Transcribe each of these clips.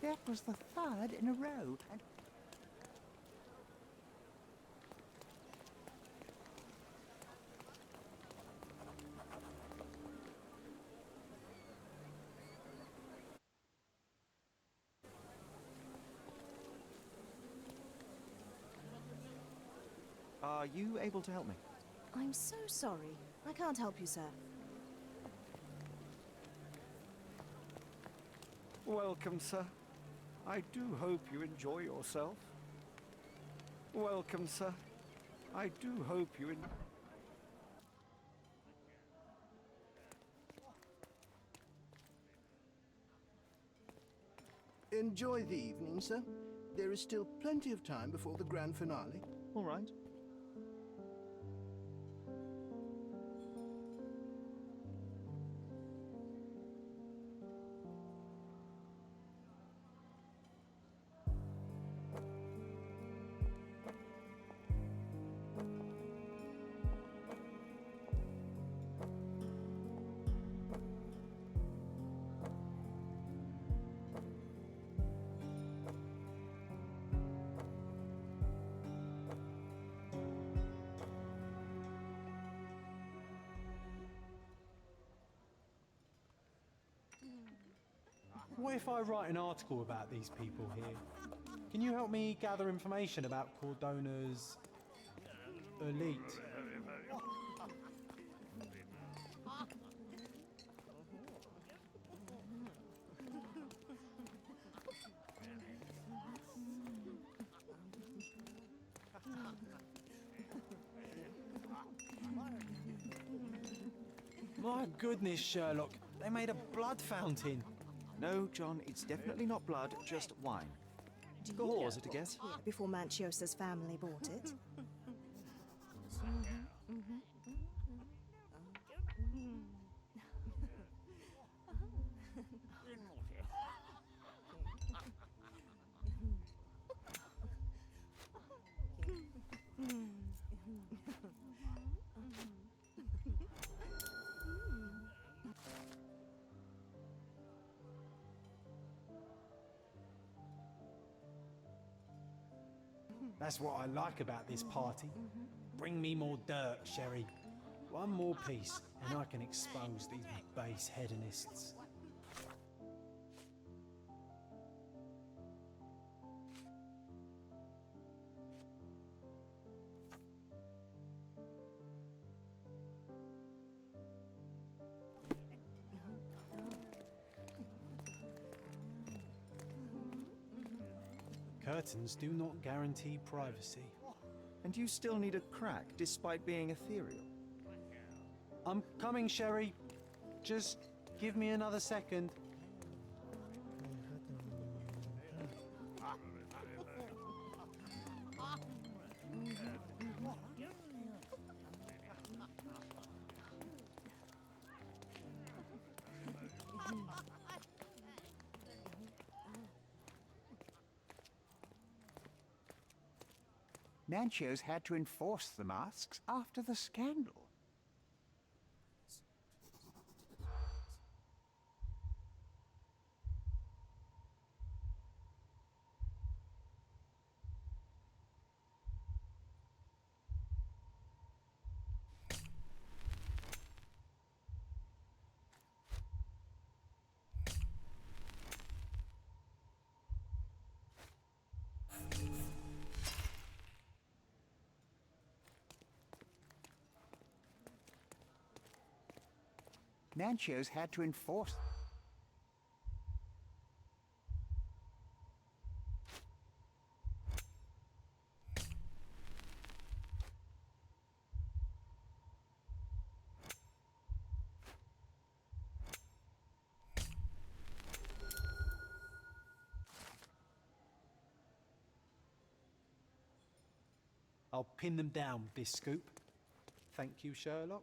That was the third in a row. And Are you able to help me? I'm so sorry. I can't help you, sir. Welcome, sir. I do hope you enjoy yourself. Welcome, sir. I do hope you Enjoy the evening, sir. There is still plenty of time before the grand finale. All right. What if I write an article about these people here? Can you help me gather information about Cordona's elite? My goodness, Sherlock, they made a blood fountain. No, John, it's definitely not blood, just wine. Or was it a guess? Here, before Manchiosa's family bought it. That's what I like about this party. Bring me more dirt, Sherry. One more piece, and I can expose these base hedonists. Curtains do not guarantee privacy. And you still need a crack, despite being ethereal. I'm coming, Sherry. Just give me another second. Manchio's had to enforce the masks after the scandal. Manchio's had to enforce... I'll pin them down with this scoop. Thank you, Sherlock.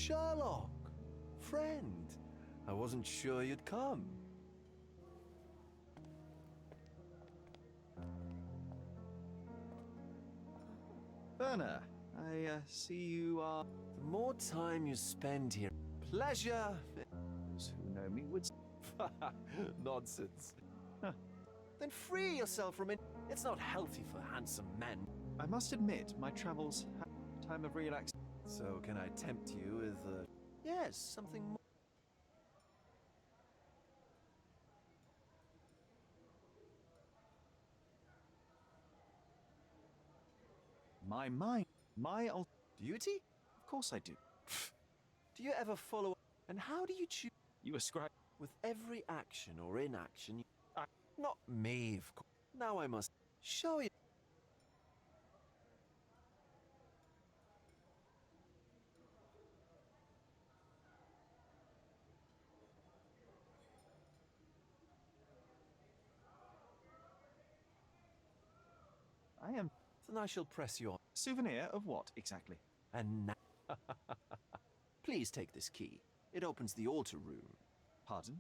Sherlock! Friend! I wasn't sure you'd come. Werner, I see you are... The more time you spend here, pleasure! Those who know me would... Nonsense. Then free yourself from it. It's not healthy for handsome men. I must admit, my travels have a time of relax. So can I tempt you with, yes, something more? My mind, Duty? Of course I do. Do you ever follow? And how do you choose? You ascribe... With every action or inaction, not me, of course. Now I must show you. I am... Then I shall press your. Souvenir of what, exactly? And now. Please take this key. It opens the altar room. Pardon?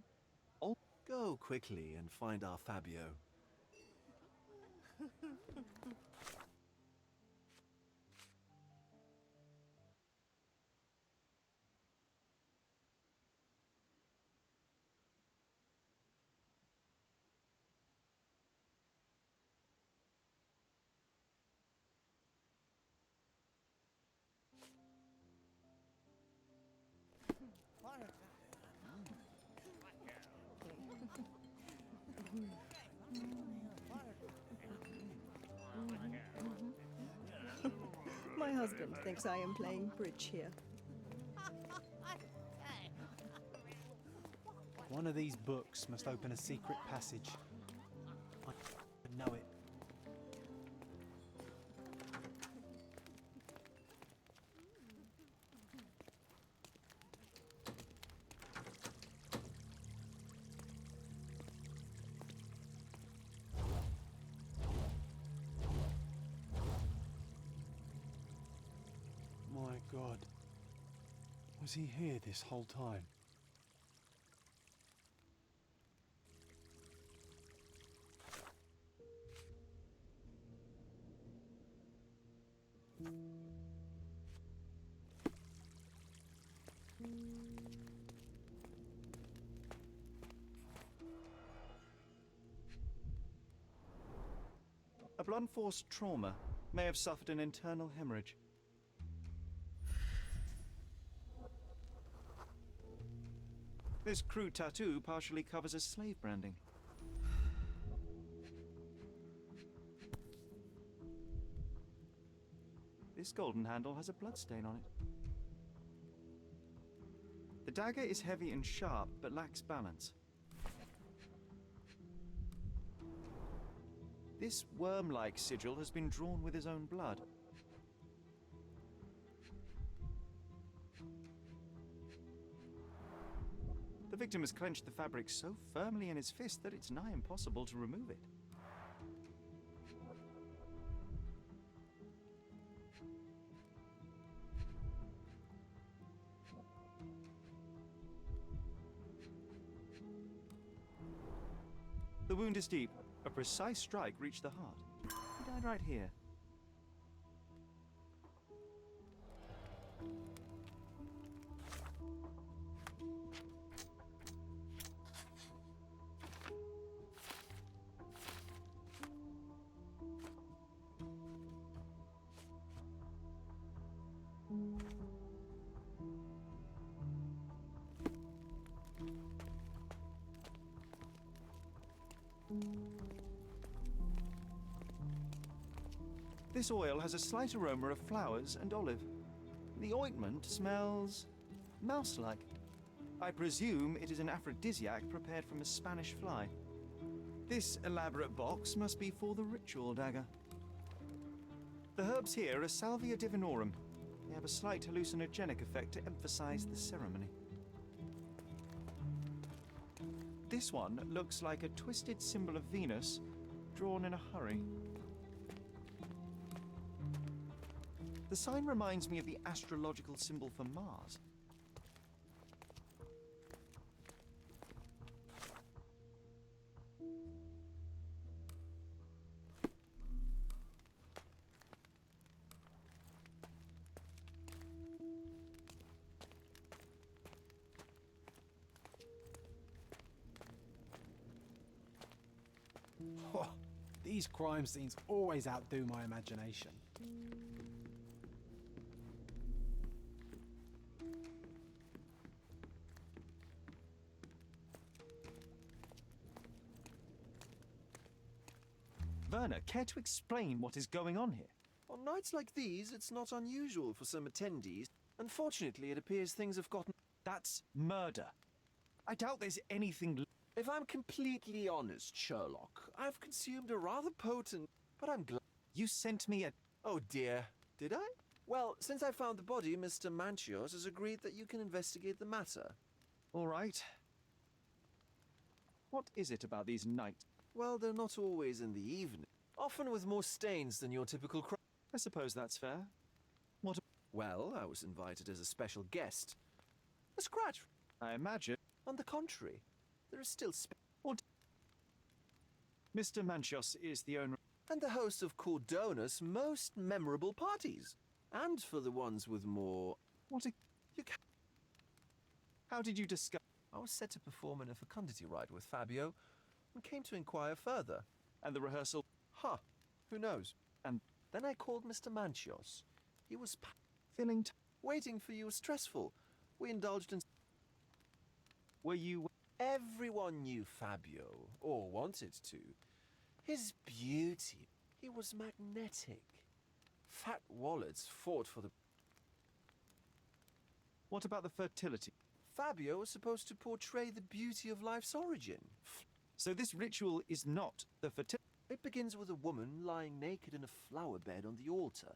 Go quickly and find our Fabio. My husband thinks I am playing bridge here. One of these books must open a secret passage. I know it. My God. Was he here this whole time? A blunt-force trauma may have suffered an internal hemorrhage. This crude tattoo partially covers as slave branding. This golden handle has a bloodstain on it. The dagger is heavy and sharp, but lacks balance. This worm-like sigil has been drawn with his own blood. The victim has clenched the fabric so firmly in his fist that it's nigh impossible to remove it. The wound is deep. A precise strike reached the heart. He died right here. This oil has a slight aroma of flowers and olive. The ointment smells mouse-like. I presume it is an aphrodisiac prepared from a Spanish fly. This elaborate box must be for the ritual dagger. The herbs here are Salvia divinorum. They have a slight hallucinogenic effect to emphasize the ceremony. This one looks like a twisted symbol of Venus, drawn in a hurry. The sign reminds me of the astrological symbol for Mars. These crime scenes always outdo my imagination. Werner, care to explain what is going on here? On nights like these, it's not unusual for some attendees. Unfortunately, it appears things have gotten... That's murder. I doubt there's anything... If I'm completely honest, Sherlock, I've consumed a rather potent... But I'm glad... You sent me a... Oh dear, did I? Well, since I found the body, Mr. Manchios has agreed that you can investigate the matter. All right. What is it about these nights? Well, they're not always in the evening. Often with more stains than your typical crime. I suppose that's fair. What... Well, I was invited as a special guest. A scratch. I imagine... On the contrary, there is still What... Mr. Manchios is the owner... and the host of Cordona's most memorable parties. And for the ones with more... What a... You ca- How did you discover... I was set to perform in a fecundity rite with Fabio, and came to inquire further. And the rehearsal... Huh, who knows? And... Then I called Mr. Manchios. He was Feeling... waiting for you was stressful. We indulged in... Were you... Everyone knew Fabio, or wanted to. His beauty, he was magnetic. Fat wallets fought for the... What about the fertility? Fabio was supposed to portray the beauty of life's origin. So this ritual is not the fertility... It begins with a woman lying naked in a flower bed on the altar.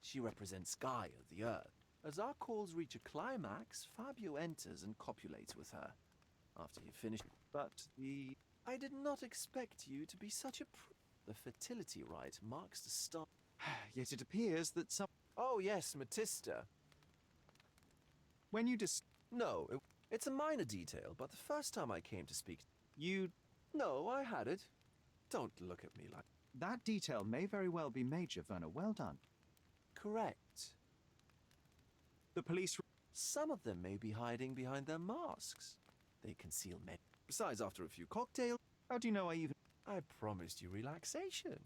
She represents Gaia, the earth. As our calls reach a climax, Fabio enters and copulates with her. After he finished... But the... I did not expect you to be such a The fertility rite marks the start... Yet it appears that some... Oh yes, Matista. When you No, it's a minor detail, but the first time I came to speak... You... No, I had it. Don't look at me like... That detail may very well be major, Werner. Well done. Correct. The police... Some of them may be hiding behind their masks. They conceal men. Besides, after a few cocktails... How do you know I even... I promised you relaxation.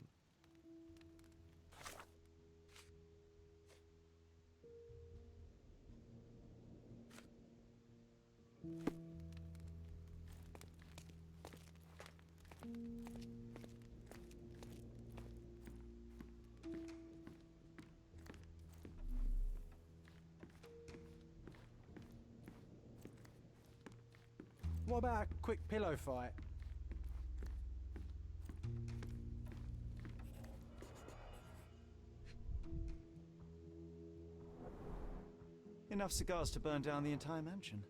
What about a quick pillow fight? Enough cigars to burn down the entire mansion.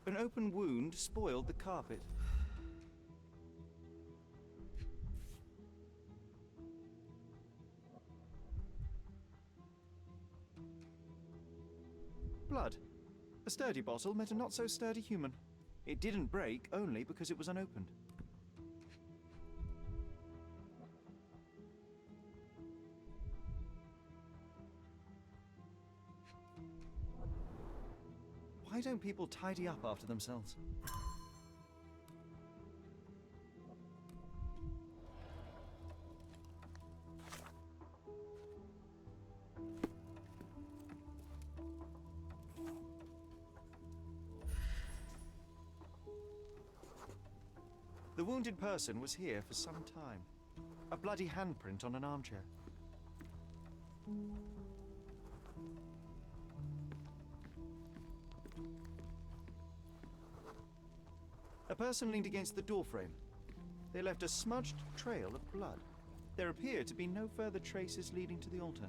An open wound spoiled the carpet. Blood. A sturdy bottle met a not-so-sturdy human. It didn't break only because it was unopened. Why don't people tidy up after themselves? The wounded person was here for some time. A bloody handprint on an armchair. A person leaned against the doorframe. They left a smudged trail of blood. There appear to be no further traces leading to the altar.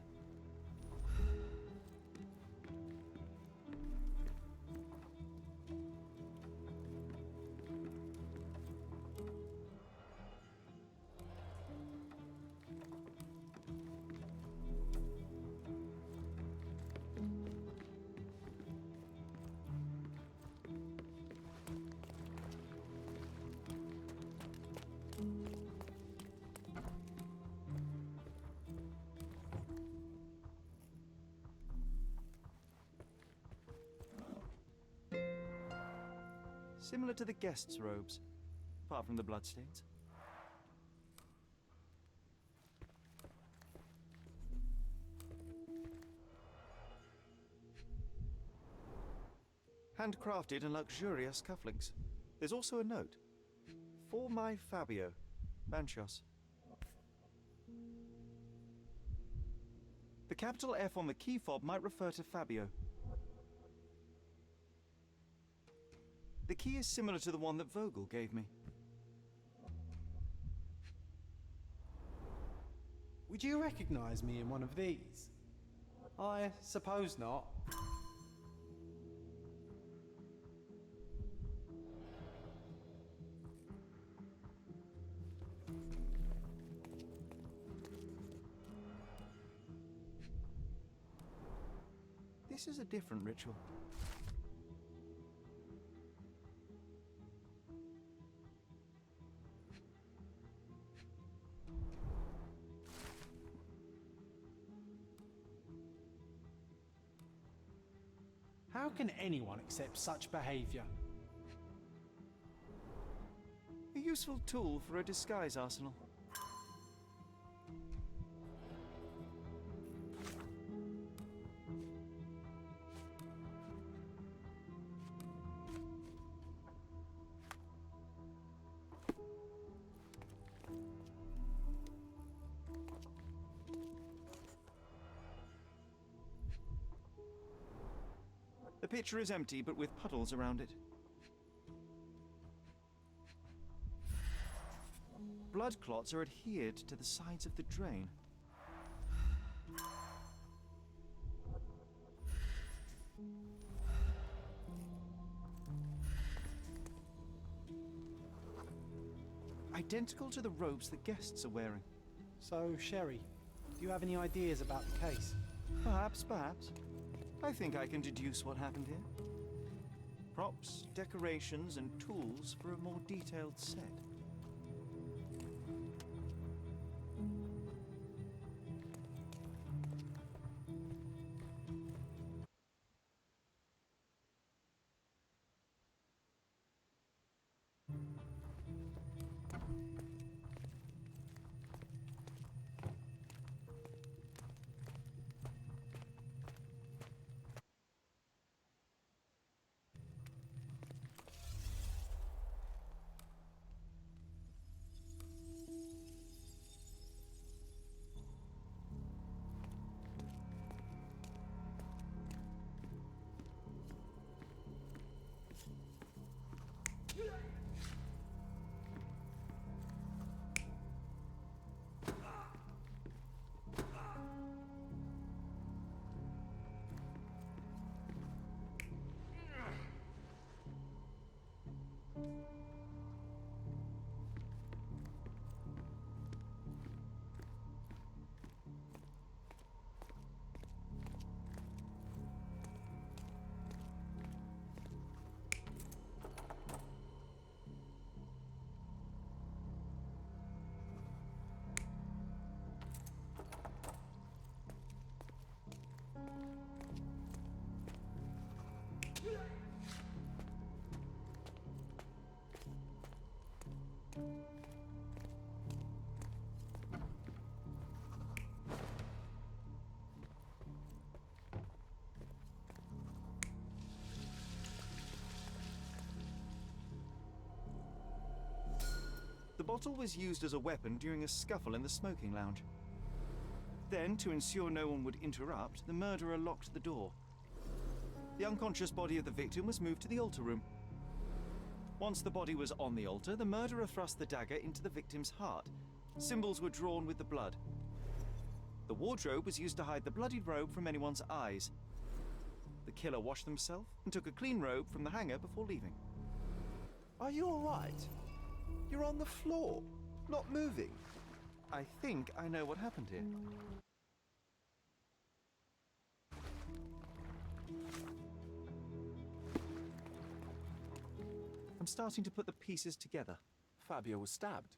Similar to the guests' robes, apart from the bloodstains. Handcrafted and luxurious cufflinks. There's also a note. For my Fabio, Banchos. The capital F on the key fob might refer to Fabio. The key is similar to the one that Vogel gave me. Would you recognize me in one of these? I suppose not. This is a different ritual. How can anyone accept such behavior? A useful tool for a disguise arsenal. The pitcher is empty, but with puddles around it. Blood clots are adhered to the sides of the drain. Identical to the robes the guests are wearing. So, Sherry, do you have any ideas about the case? Perhaps. I think I can deduce what happened here. Props, decorations, and tools for a more detailed set. The bottle was used as a weapon during a scuffle in the smoking lounge. Then, to ensure no one would interrupt, the murderer locked the door. The unconscious body of the victim was moved to the altar room. Once the body was on the altar, the murderer thrust the dagger into the victim's heart. Symbols were drawn with the blood. The wardrobe was used to hide the bloodied robe from anyone's eyes. The killer washed himself and took a clean robe from the hanger before leaving. Are you all right? You're on the floor, not moving. I think I know what happened here. I'm starting to put the pieces together. Fabio was stabbed.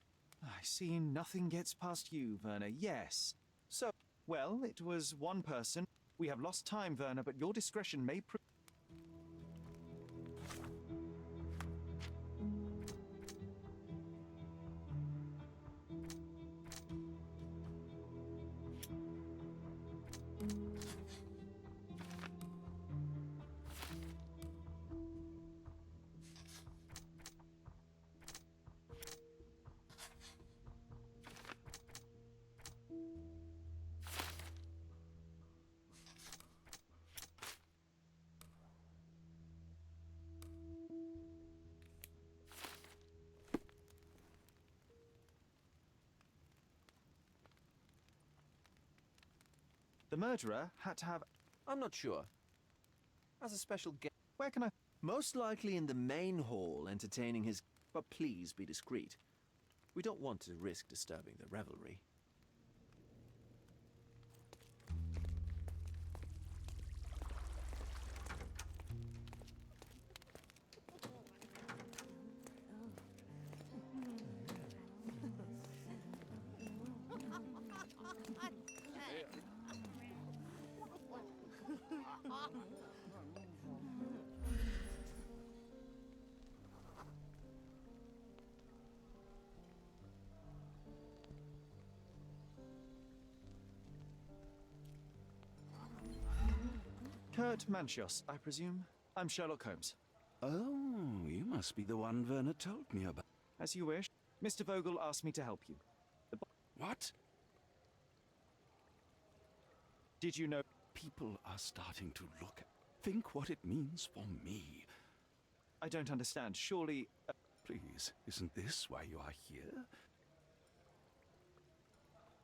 I see nothing gets past you, Werner. Yes. So, well, it was one person. We have lost time, Werner, but your discretion may prove... The murderer had to have... I'm not sure. As a special guest, Where can I... most likely in the main hall entertaining his... But please be discreet. We don't want to risk disturbing the revelry. Kurt Manchios, I presume? I'm Sherlock Holmes. Oh, you must be the one Werner told me about. As you wish. Mr. Vogel asked me to help you. What? Did you know... People are starting to look. Think what it means for me. I don't understand. Surely... Please, isn't this why you are here?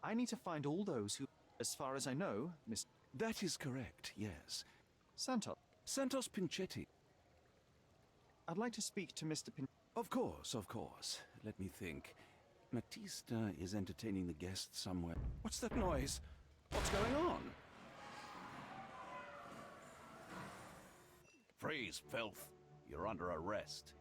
I need to find all those who... As far as I know, Miss... That is correct, yes. Santos. Santos Pinchetti. I'd like to speak to Mr. Pin... Of course, of course. Let me think. Matista is entertaining the guests somewhere. What's that noise? What's going on? Freeze, filth. You're under arrest.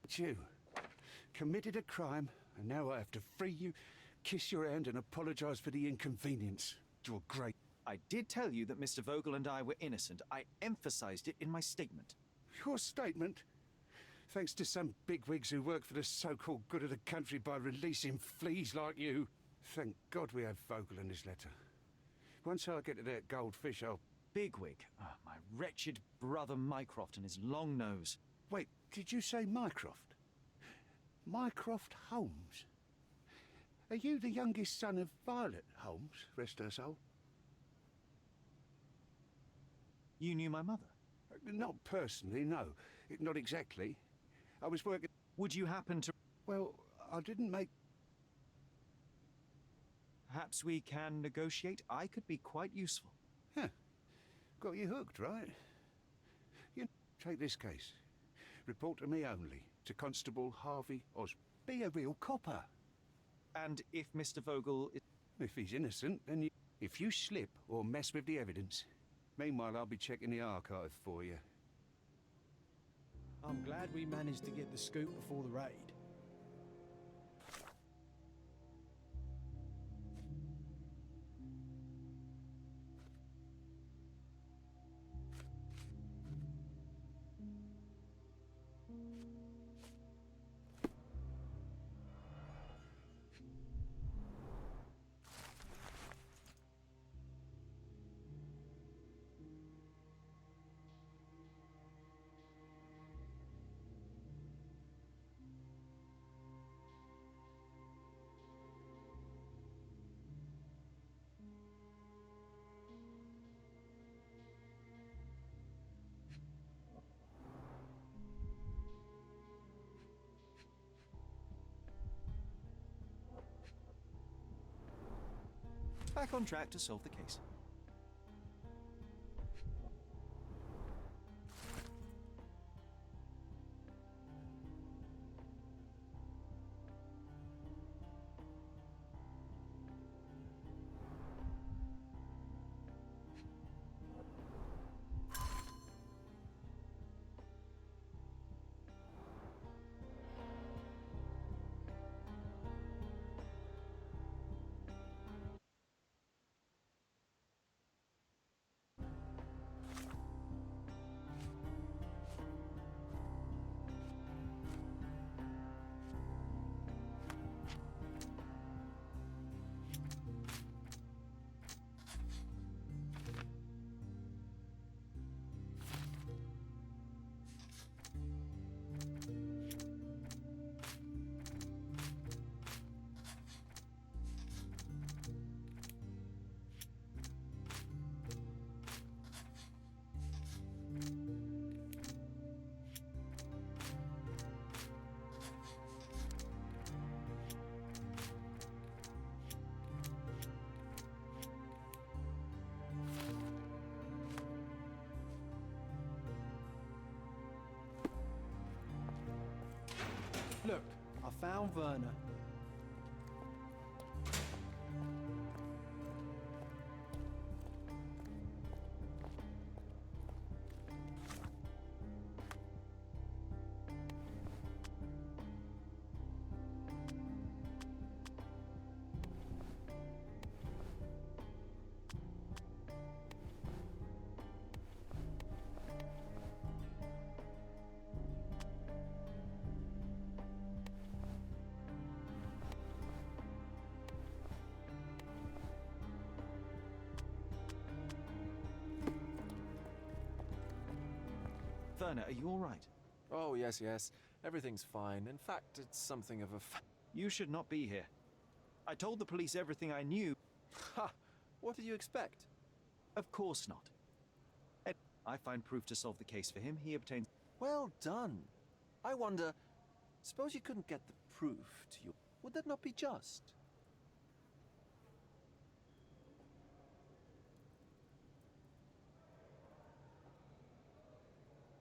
It's you. Committed a crime, and now I have to free you, kiss your hand, and apologize for the inconvenience. You're great. I did tell you that Mr. Vogel and I were innocent. I emphasized it in my statement. Your statement? Thanks to some bigwigs who work for the so-called good of the country by releasing fleas like you. Thank God we have Vogel in his letter. Once I get to that goldfish, I'll... Bigwig. Ah, my wretched brother Mycroft and his long nose. Wait, did you say Mycroft? Mycroft Holmes? Are you the youngest son of Violet Holmes, rest her soul? You knew my mother? Not personally, no. Not exactly. I was working... Would you happen to... Well, I didn't make... Perhaps we can negotiate? I could be quite useful. Huh. Got you hooked, right? You take this case. Report to me only, to Constable Harvey Os. Be a real copper. And if Mr. Vogel is... If he's innocent, then you... If you slip or mess with the evidence... Meanwhile, I'll be checking the archive for you. I'm glad we managed to get the scoop before the raid. back on track to solve the case. Look, I found Werner. Werner, are you all right? Oh, yes, yes. Everything's fine. In fact, it's something of a You should not be here. I told the police everything I knew. Ha! What did you expect? Of course not. I find proof to solve the case for him. He obtains. Well done. I wonder, suppose you couldn't get the proof to you. Would that not be just?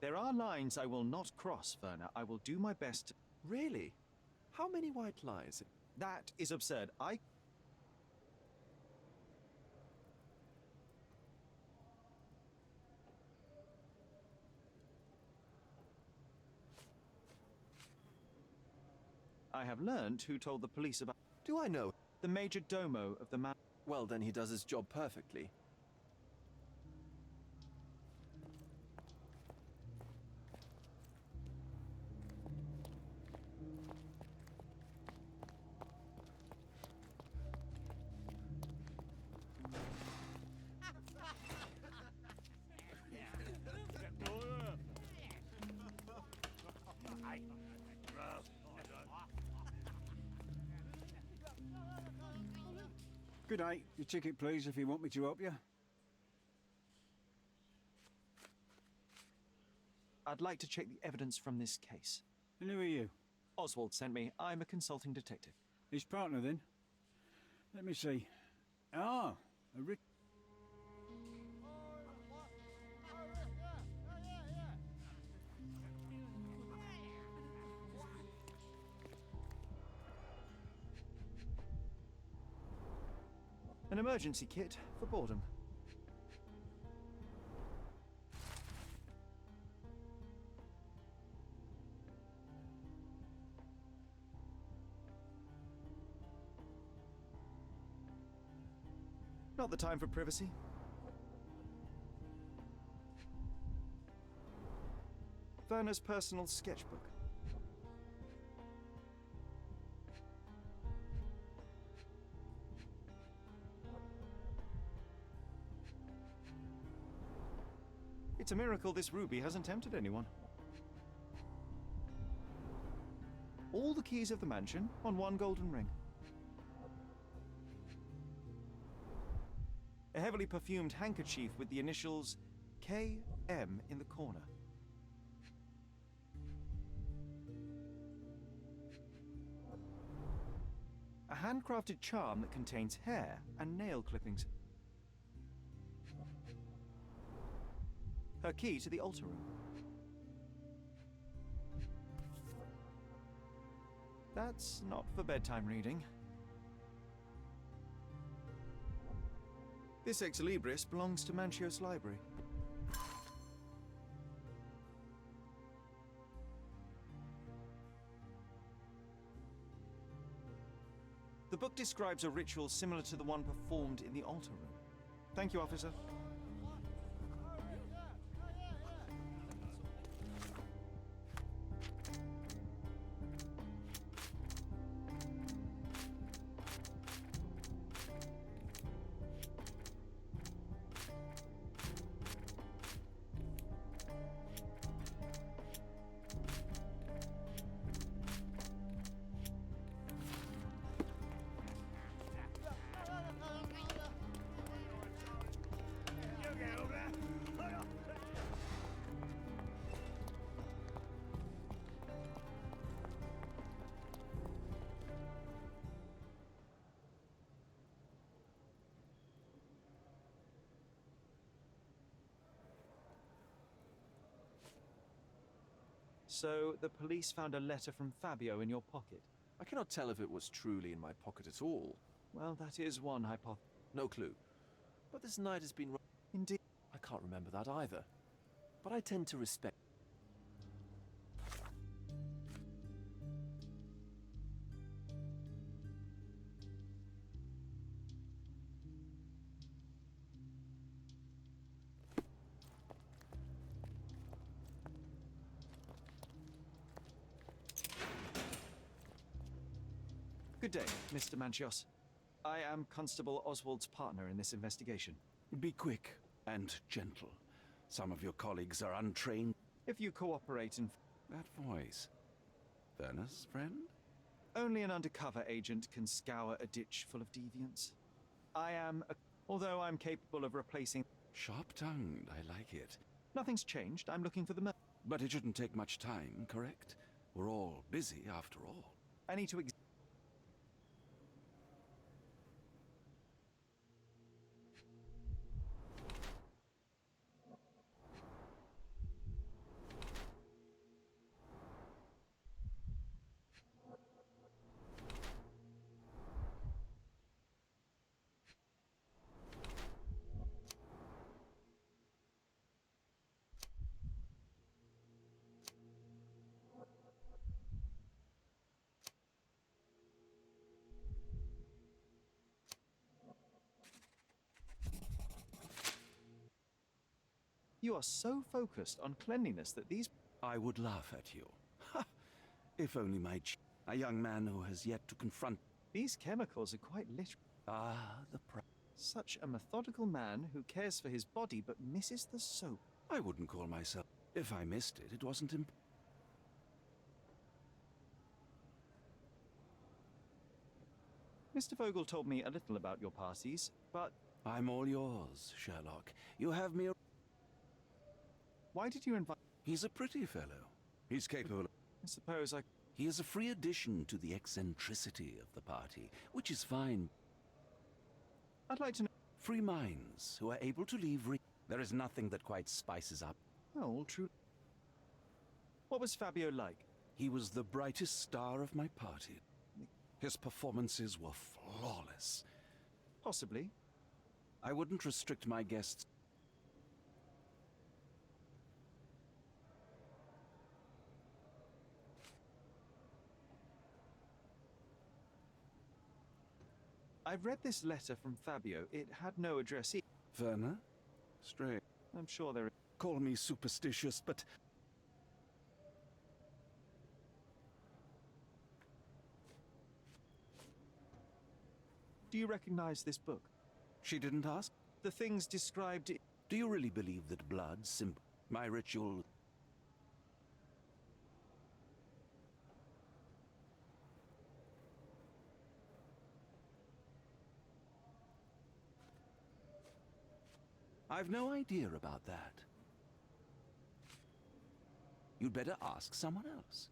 There are lines I will not cross, Werner. I will do my best. Really? How many white lies? That is absurd. I have learned who told the police about Do I know? the major domo of the man. Well, then he does his job perfectly. Good day. Your ticket, please, if you want me to help you. I'd like to check the evidence from this case. And who are you? Oswald sent me. I'm a consulting detective. His partner, then? Let me see. Ah, a rich... An emergency kit for boredom. Not the time for privacy. Werner's personal sketchbook. It's a miracle this ruby hasn't tempted anyone. All the keys of the mansion on one golden ring. A heavily perfumed handkerchief with the initials KM in the corner. A handcrafted charm that contains hair and nail clippings. Her key to the altar room. That's not for bedtime reading. This ex libris belongs to Manchios Library. The book describes a ritual similar to the one performed in the altar room. Thank you, officer. So the police found a letter from Fabio in your pocket. I cannot tell if it was truly in my pocket at all. Well, that is one hypothesis. No clue. But this night has been... Indeed. I can't remember that either. But I tend to respect... Good day, Mr. Manchios. I am Constable Oswald's partner in this investigation. Be quick and gentle. Some of your colleagues are untrained. If you cooperate in... That voice. Werner's friend? Only an undercover agent can scour a ditch full of deviants. Although I'm capable of replacing... Sharp-tongued, I like it. Nothing's changed. I'm looking for the... But it shouldn't take much time, correct? We're all busy, after all. I need to... You are so focused on cleanliness that these... I would laugh at you. Ha! If only a young man who has yet to confront... These chemicals are quite literal. Ah, Such a methodical man who cares for his body but misses the soap. I wouldn't call myself... If I missed it, it wasn't Mr. Vogel told me a little about your parties, but... I'm all yours, Sherlock. You have me... Why did you invite... He's a pretty fellow. He's capable... I suppose I... He is a free addition to the eccentricity of the party, which is fine. I'd like to know... Free minds who are able to leave... There is nothing that quite spices up. Oh, all true. What was Fabio like? He was the brightest star of my party. His performances were flawless. Possibly. I wouldn't restrict my guests. I've read this letter from Fabio. It had no address. Werner? Strange. I'm sure there is... Call me superstitious, but... Do you recognize this book? She didn't ask? The things described... Do you really believe that blood, my ritual... I've no idea about that. You'd better ask someone else.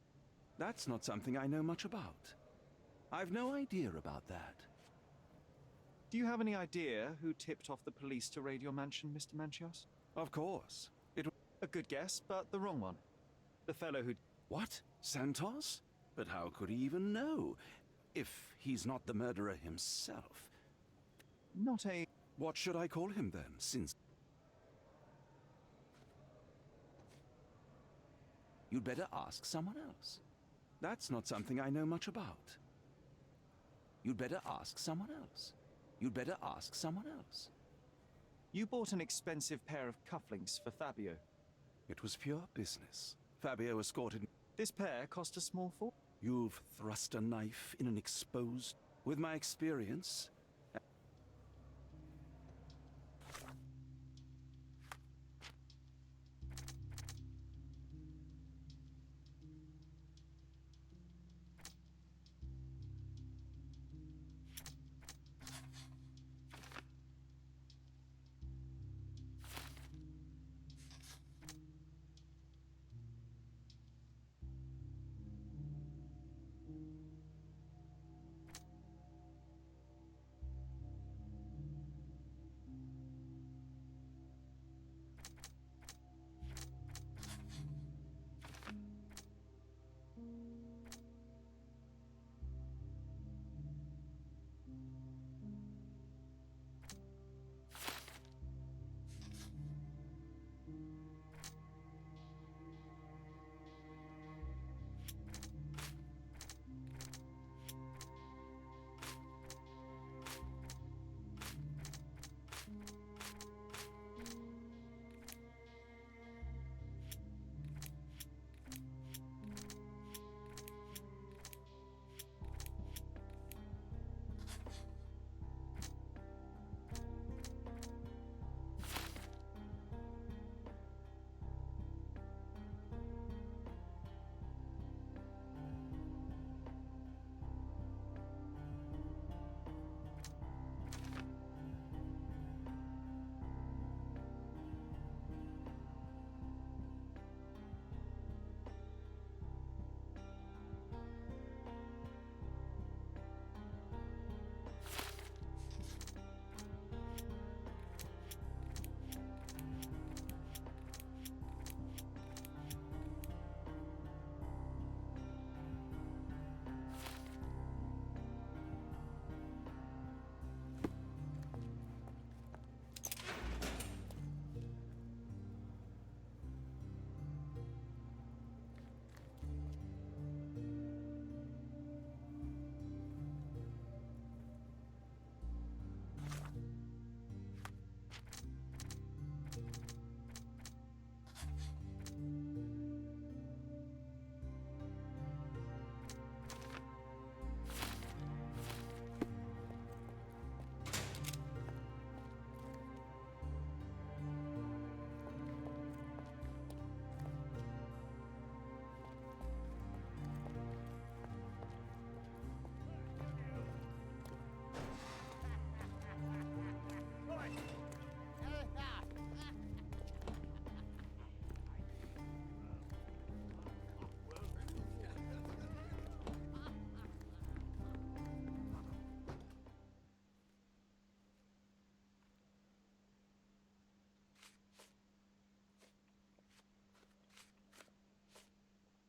That's not something I know much about. I've no idea about that. Do you have any idea who tipped off the police to raid your mansion, Mr. Manchios? Of course. A good guess, but the wrong one. The fellow who... What? Santos? But how could he even know? If he's not the murderer himself. Not a... What should I call him then, since... You'd better ask someone else. That's not something I know much about. You'd better ask someone else. You'd better ask someone else. You bought an expensive pair of cufflinks for Fabio. It was pure business. Fabio escorted... This pair cost a small fortune. You've thrust a knife in an exposed... With my experience...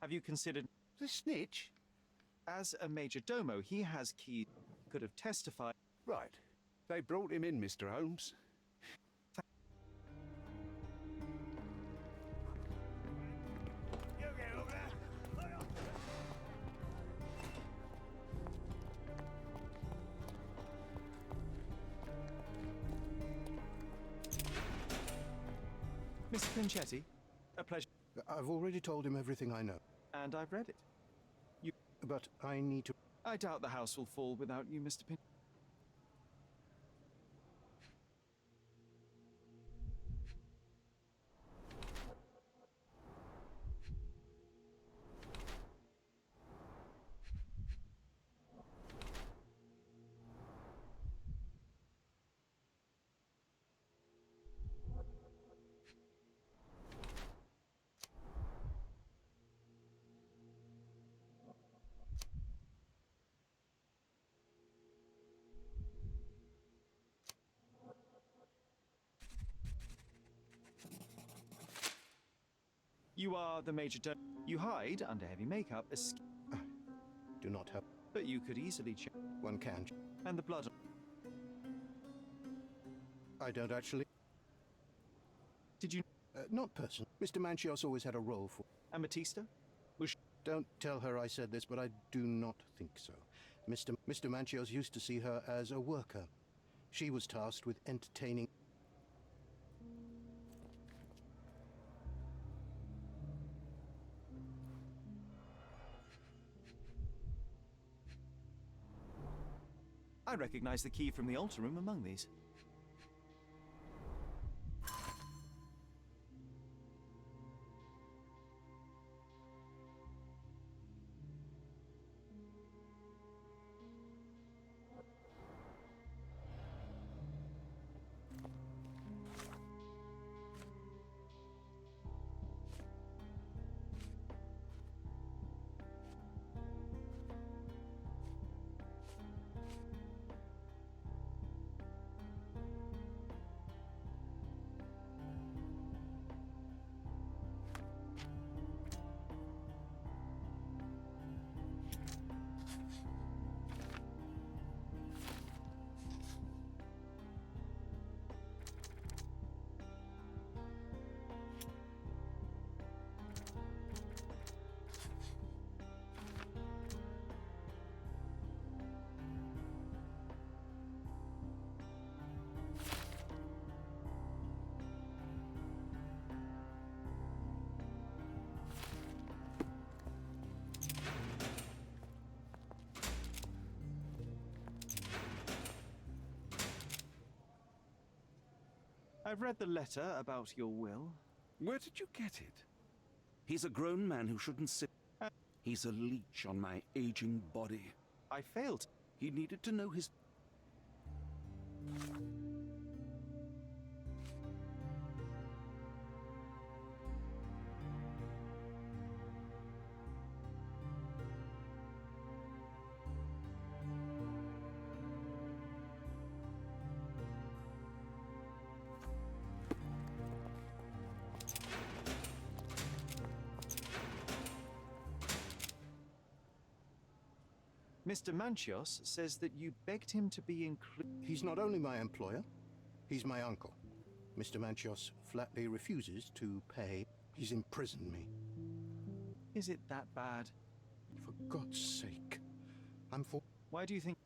Have you considered... The snitch? As a major domo, he has key... could have testified... Right. They brought him in, Mr. Holmes. Mr. Pinchetti, a pleasure. I've already told him everything I know, And I've read it. but I need to... I doubt the house will fall without you, Mr. Pin... You are the major domo. You hide under heavy makeup, Do not have... but you could easily check. One can... And the blood... I don't actually... Did you... not personally. Mr. Manchios always had a role for... And Batista? Don't tell her I said this, but I do not think so. Mr. Manchios used to see her as a worker. She was tasked with entertaining... I recognize the key from the altar room among these. I've read the letter about your will. Where did you get it? He's a grown man who shouldn't sit. He's a leech on my aging body. I failed. He needed to know his... Mr. Manchios says that you begged him to be included. He's not only my employer, he's my uncle. Mr. Manchios flatly refuses to pay. He's imprisoned me. Is it that bad? For God's sake. I'm for... Why do you think...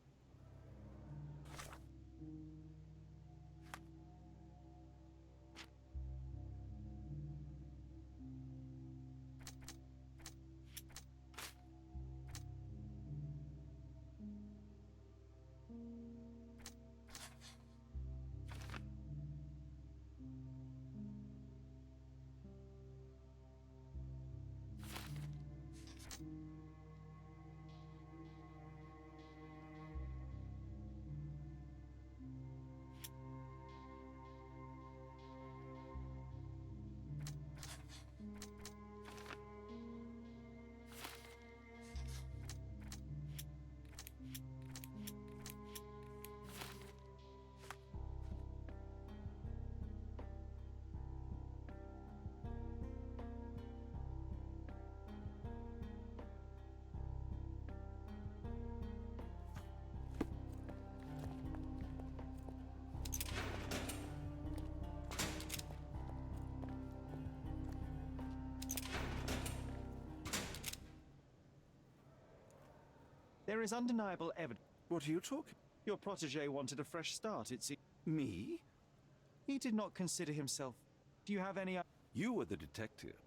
There is undeniable evidence. What are you talking? Your protege wanted a fresh start, it seems. Me? He did not consider himself. Do you have any... You were the detective.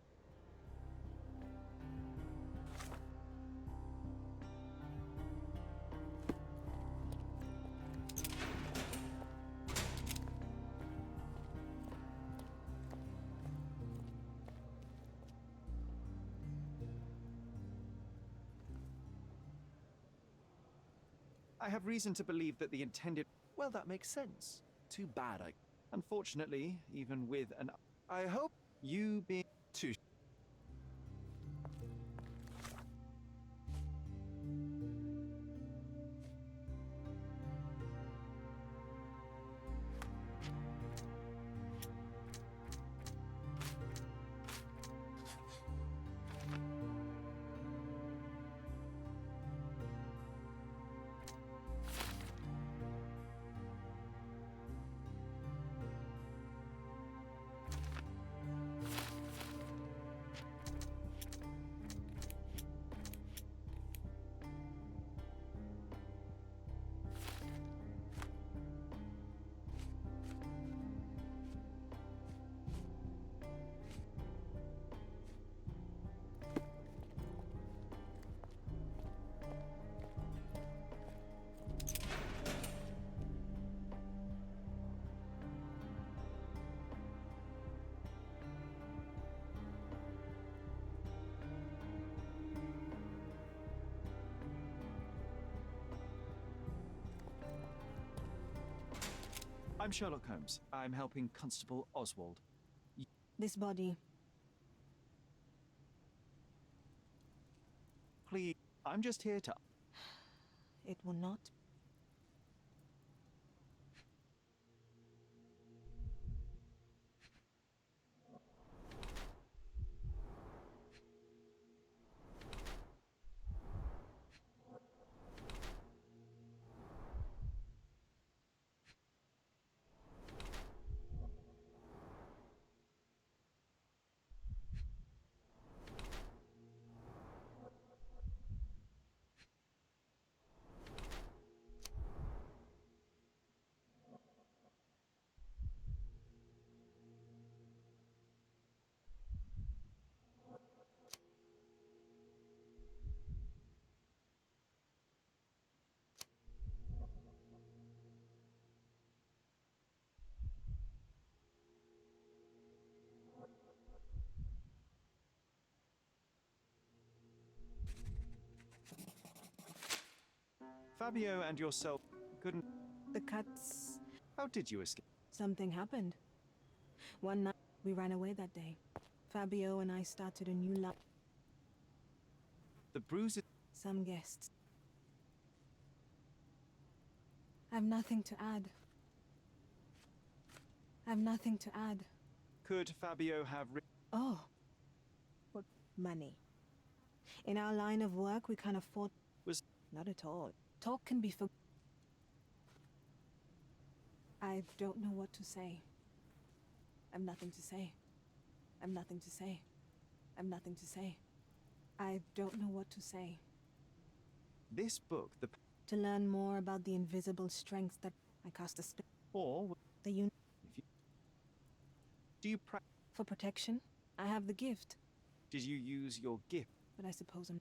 I have reason to believe that the intended... Well, that makes sense. Too bad I... Unfortunately, even with an... I hope you being too... I'm Sherlock Holmes. I'm helping Constable Oswald. This body. Please, I'm just here to... It will not. Fabio and yourself couldn't... The cuts. How did you escape? Something happened. One night, we ran away that day. Fabio and I started a new life. The bruises... Some guests. I've nothing to add. I've nothing to add. Could Fabio have... Oh. What? Money. In our line of work, we can't afford... Was... Not at all. Talk can be for... I don't know what to say. I've nothing to say. I've nothing to say. I've nothing to say. I don't know what to say. This book, the... To learn more about the invisible strengths that I cast a spell. Or... The un... If you... Do you For protection, I have the gift. Did you use your gift? But I suppose I'm...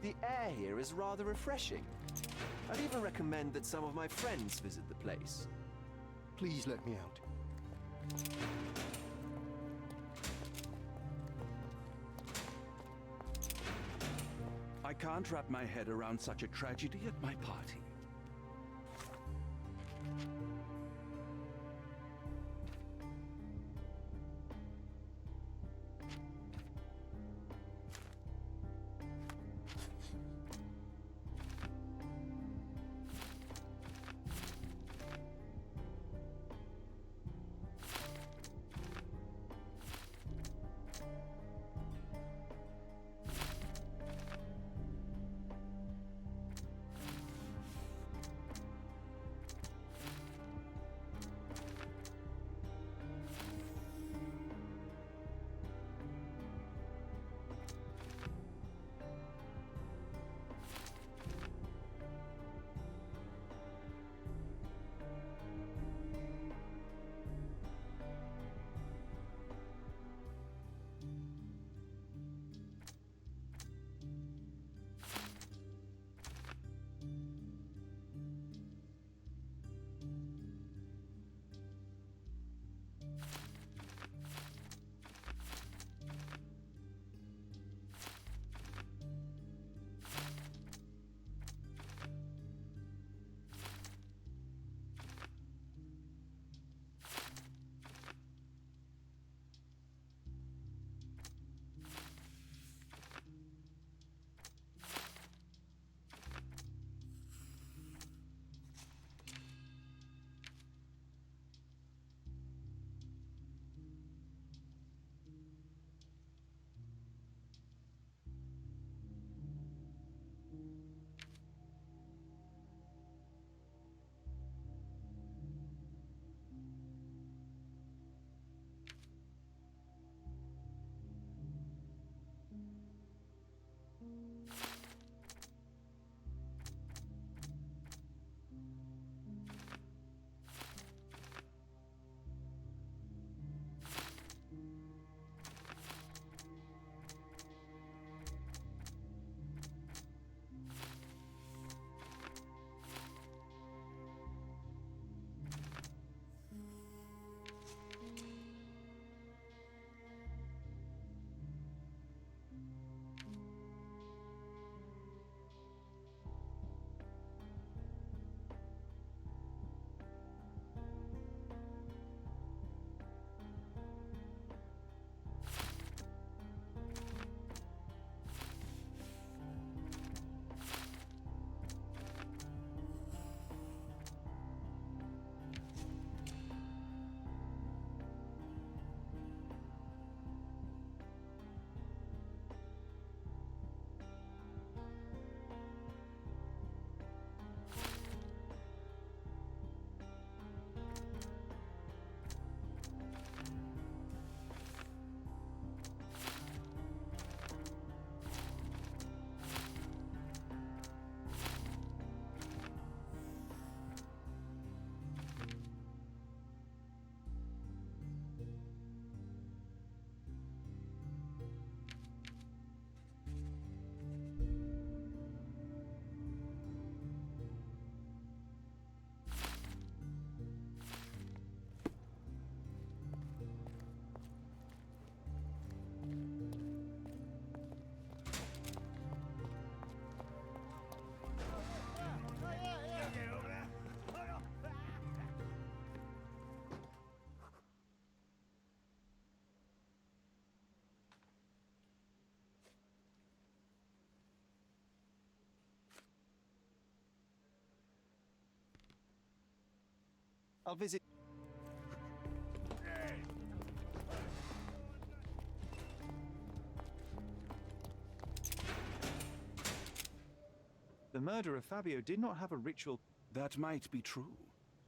The air here is rather refreshing. I'd even recommend that some of my friends visit the place. Please let me out. I can't wrap my head around such a tragedy at my party. I'll visit. The murder of Fabio did not have a ritual. That might be true.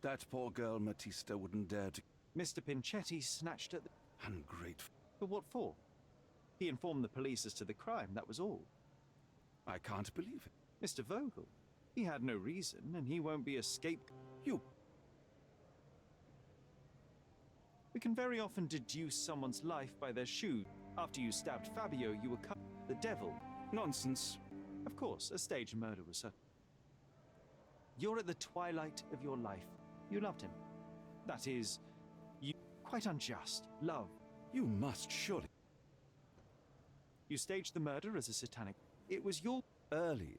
That poor girl Matista wouldn't dare to... Mr. Pinchetti snatched at the... Ungrateful. But what for? He informed the police as to the crime, that was all. I can't believe it. Mr. Vogel, he had no reason, and he won't be a scapegoat. You... We can very often deduce someone's life by their shoes. After you stabbed Fabio, you were cut. The devil. Nonsense. Of course, a staged murder was certain. You're at the twilight of your life. You loved him. That is, you quite unjust. Love. You must surely. You staged the murder as a satanic. It was your early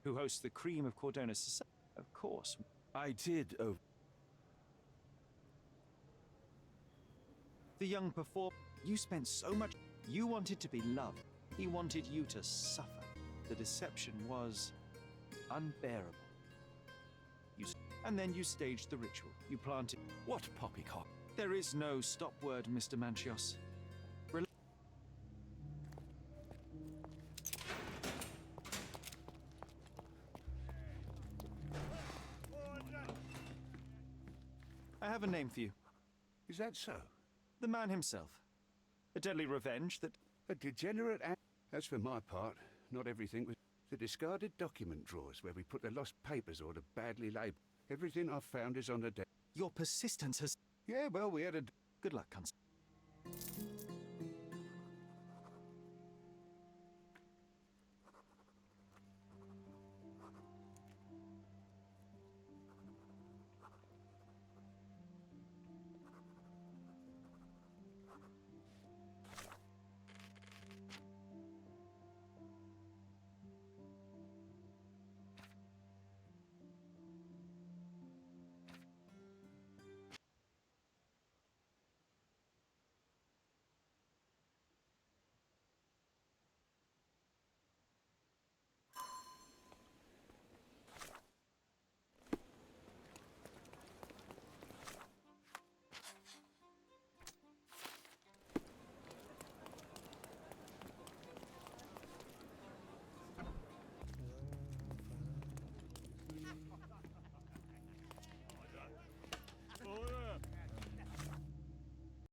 who hosts the cream of Cordona's society. Of course. I did over. The young performer. You spent so much. You wanted to be loved. He wanted you to suffer. The deception was unbearable. And then you staged the ritual. You planted. What poppycock? There is no stop word, Mr. Manchios. I have a name for you. Is that so? The man himself. A deadly revenge that... A degenerate act. As for my part, not everything was... The discarded document drawers where we put the lost papers or the badly labelled. Everything I've found is on the desk. Your persistence has... Yeah, well, we had a... Good luck, Constable.